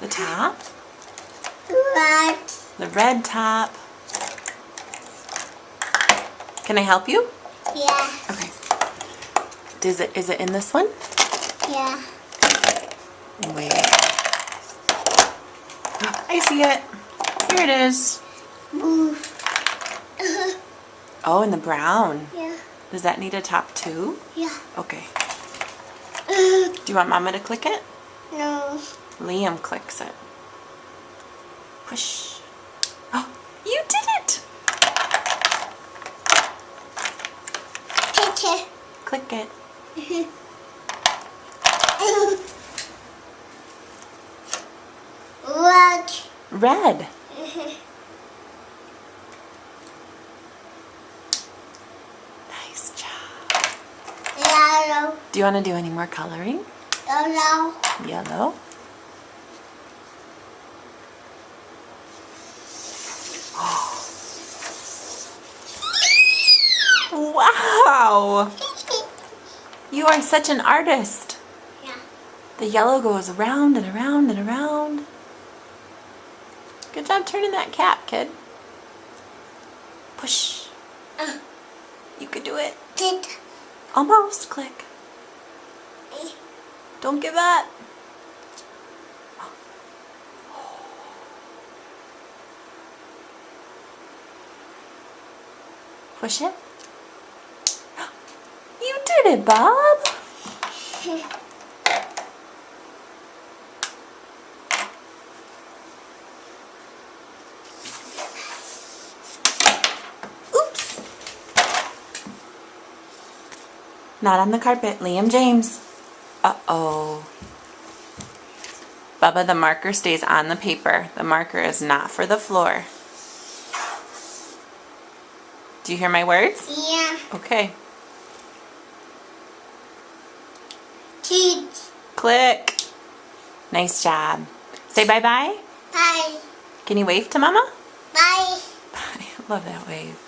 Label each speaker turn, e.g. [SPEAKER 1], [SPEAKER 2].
[SPEAKER 1] The top?
[SPEAKER 2] Red.
[SPEAKER 1] The red top. Can I help you?
[SPEAKER 2] Yeah.
[SPEAKER 1] Okay. Is it in this one?
[SPEAKER 2] Yeah.
[SPEAKER 1] Wait. I see it. Here it is.
[SPEAKER 2] Blue.
[SPEAKER 1] Oh, and the brown.
[SPEAKER 2] Yeah.
[SPEAKER 1] Does that need a top too?
[SPEAKER 2] Yeah.
[SPEAKER 1] Okay. Do you want Mama to click it?
[SPEAKER 2] No.
[SPEAKER 1] Liam clicks it. Push. Oh, you did it!
[SPEAKER 2] Picture.
[SPEAKER 1] Click it.
[SPEAKER 2] Red.
[SPEAKER 1] Red. Nice job.
[SPEAKER 2] Yellow.
[SPEAKER 1] Do you want to do any more coloring?
[SPEAKER 2] Yellow.
[SPEAKER 1] Yellow. Wow! You are such an artist.
[SPEAKER 2] Yeah.
[SPEAKER 1] The yellow goes around and around and around. Good job turning that cap, kid. Push. You could do it.
[SPEAKER 2] Did.
[SPEAKER 1] Almost. Click. Don't give up. Push it. You did it, Bob. Oops. Not on the carpet. Liam James. Uh-oh. Bubba, the marker stays on the paper. The marker is not for the floor. Do you hear my words?
[SPEAKER 2] Yeah.
[SPEAKER 1] Okay.
[SPEAKER 2] Kids.
[SPEAKER 1] Click. Nice job. Say bye-bye.
[SPEAKER 2] Bye.
[SPEAKER 1] Can you wave to Mama?
[SPEAKER 2] Bye.
[SPEAKER 1] Bye. Love that wave.